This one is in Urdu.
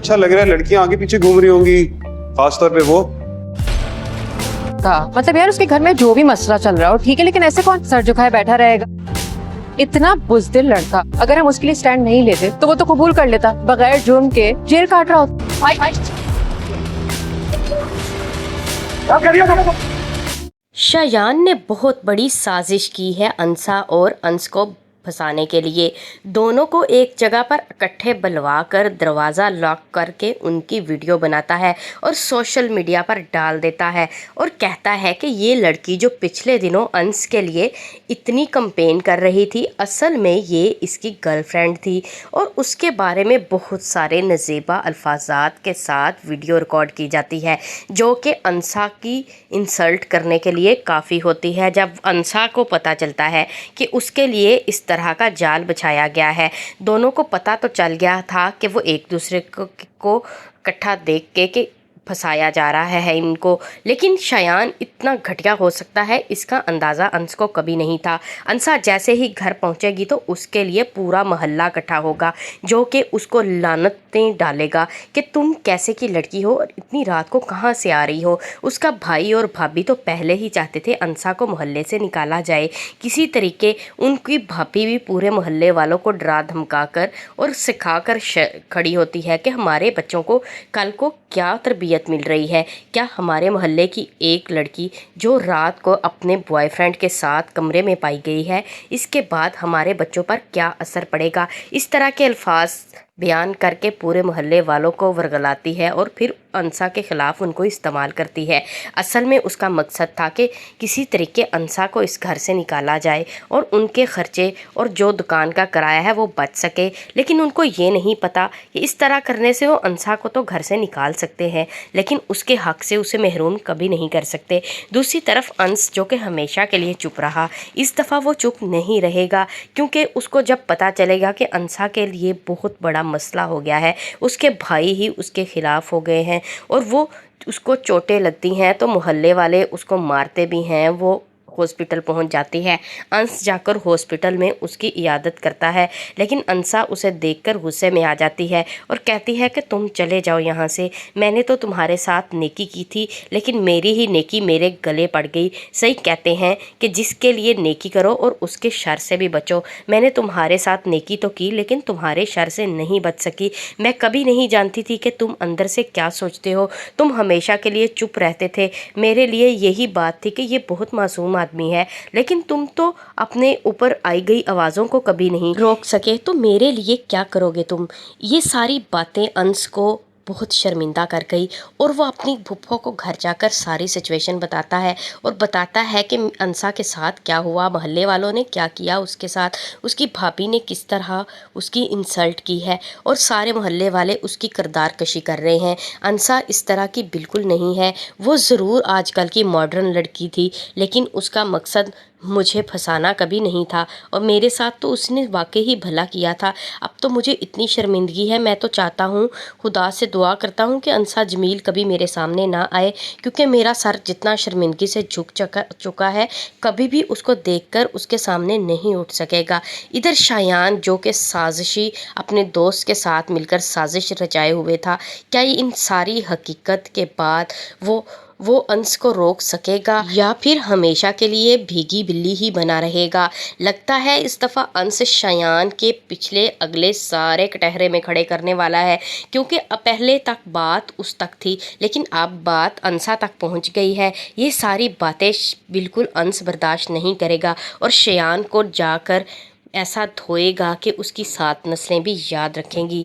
اچھا لگ رہا ہے, لڑکیاں آگے پیچھے گھوم رہی ہوں گی, خاص طور پہ وہ. مطلب یار اس کے گھر میں جو بھی مسئلہ چل رہا ہو ٹھیک ہے, لیکن ایسے کون سر جھکائے بیٹھا رہے گا؟ اتنا بزدل لڑکا, اگر ہم اس کے لیے سٹینڈ نہیں لیتے تو وہ تو قبول کر لیتا, بغیر جرم کے جیل کاٹ رہا ہوتا. شایان نے بہت بڑی سازش کی ہے انسا اور انس کو پھنسانے کے لیے. دونوں کو ایک جگہ پر اکٹھے بلوا کر دروازہ لاک کر کے ان کی ویڈیو بناتا ہے اور سوشل میڈیا پر ڈال دیتا ہے اور کہتا ہے کہ یہ لڑکی جو پچھلے دنوں انس کے لیے اتنی کمپین کر رہی تھی اصل میں یہ اس کی گرل فرینڈ تھی, اور اس کے بارے میں بہت سارے نزیبا الفاظات کے ساتھ ویڈیو ریکارڈ کی جاتی ہے جو کہ انسا کی انسلٹ کرنے کے لیے کافی ہوتی ہے. جب انسا کو پتہ چلتا ہے کہ اس کے لیے اس طرح کا جال بچھایا گیا ہے, دونوں کو پتہ تو چل گیا تھا کہ وہ ایک دوسرے کو اکٹھا دیکھ کے کہ پھنسایا جا رہا ہے ان کو, لیکن شایان اتنا گھٹیا ہو سکتا ہے اس کا اندازہ انس کو کبھی نہیں تھا. انسا جیسے ہی گھر پہنچے گی تو اس کے لیے پورا محلہ اکٹھا ہوگا جو کہ اس کو لعنتیں ڈالے گا کہ تم کیسے کی لڑکی ہو اور اتنی رات کو کہاں سے آ رہی ہو. اس کا بھائی اور بھابھی تو پہلے ہی چاہتے تھے انسا کو محلے سے نکالا جائے کسی طریقے. ان کی بھابھی بھی پورے محلے والوں کو ڈرا دھمکا کر اور سکھا کر کھڑی ہوتی ہے کہ ہمارے بچوں کو کل کو کیا تربیت مل رہی ہے, کیا ہمارے محلے کی ایک لڑکی جو رات کو اپنے بوائے فرینڈ کے ساتھ کمرے میں پائی گئی ہے اس کے بعد ہمارے بچوں پر کیا اثر پڑے گا. اس طرح کے الفاظ بیان کر کے پورے محلے والوں کو ورگلاتی ہے اور پھر انسا کے خلاف ان کو استعمال کرتی ہے. اصل میں اس کا مقصد تھا کہ کسی طریقے انسا کو اس گھر سے نکالا جائے اور ان کے خرچے اور جو دکان کا کرایہ ہے وہ بچ سکے, لیکن ان کو یہ نہیں پتا کہ اس طرح کرنے سے وہ انسا کو تو گھر سے نکال سکتے ہیں لیکن اس کے حق سے اسے محروم کبھی نہیں کر سکتے. دوسری طرف انس جو کہ ہمیشہ کے لیے چپ رہا, اس دفعہ وہ چپ نہیں رہے گا کیونکہ اس کو جب پتہ چلے گا کہ انسا کے لیے بہت بڑا مسئلہ ہو گیا ہے, اس کے بھائی ہی اس کے خلاف ہو گئے ہیں اور وہ اس کو چوٹیں لگتی ہیں تو محلے والے اس کو مارتے بھی ہیں. وہ ہاسپٹل پہنچ جاتی ہے. انس جا کر ہاسپٹل میں اس کی عیادت کرتا ہے لیکن انسا اسے دیکھ کر غصے میں آ جاتی ہے اور کہتی ہے کہ تم چلے جاؤ یہاں سے, میں نے تو تمہارے ساتھ نیکی کی تھی لیکن میری ہی نیکی میرے گلے پڑ گئی. صحیح کہتے ہیں کہ جس کے لیے نیکی کرو اور اس کے شر سے بھی بچو. میں نے تمہارے ساتھ نیکی تو کی لیکن تمہارے شر سے نہیں بچ سکی. میں کبھی نہیں جانتی تھی کہ تم اندر سے کیا سوچتے ہو. تم ہمیشہ کے لیے چپ رہتے تھے. میرے لیے یہی بات تھی کہ یہ بہت معصوم آدمی ہے لیکن تم تو اپنے اوپر آئی گئی آوازوں کو کبھی نہیں روک سکے, تو میرے لیے کیا کرو گے تم. یہ ساری باتیں انس کو بہت شرمندہ کر گئی اور وہ اپنی پھپھو کو گھر جا کر ساری سچویشن بتاتا ہے اور بتاتا ہے کہ انسا کے ساتھ کیا ہوا, محلے والوں نے کیا کیا اس کے ساتھ, اس کی بھابھی نے کس طرح اس کی انسلٹ کی ہے اور سارے محلے والے اس کی کردار کشی کر رہے ہیں. انسا اس طرح کی بالکل نہیں ہے, وہ ضرور آج کل کی ماڈرن لڑکی تھی لیکن اس کا مقصد مجھے پھنسانا کبھی نہیں تھا اور میرے ساتھ تو اس نے واقعی ہی بھلا کیا تھا. اب تو مجھے اتنی شرمندگی ہے, میں تو چاہتا ہوں, خدا سے دعا کرتا ہوں کہ انسا جمیل کبھی میرے سامنے نہ آئے کیونکہ میرا سر جتنا شرمندگی سے جھک چکا ہے کبھی بھی اس کو دیکھ کر اس کے سامنے نہیں اٹھ سکے گا. ادھر شایان جو کہ سازشی اپنے دوست کے ساتھ مل کر سازش رچائے ہوئے تھا, کیا ان ساری حقیقت کے بعد وہ انس کو روک سکے گا یا پھر ہمیشہ کے لیے بھیگی بلی ہی بنا رہے گا. لگتا ہے اس دفعہ انس شایان کے پچھلے اگلے سارے کٹہرے میں کھڑے کرنے والا ہے کیونکہ پہلے تک بات اس تک تھی لیکن اب بات انسا تک پہنچ گئی ہے. یہ ساری باتیں بالکل انس برداشت نہیں کرے گا اور شایان کو جا کر ایسا دھوئے گا کہ اس کی 7 نسلیں بھی یاد رکھیں گی.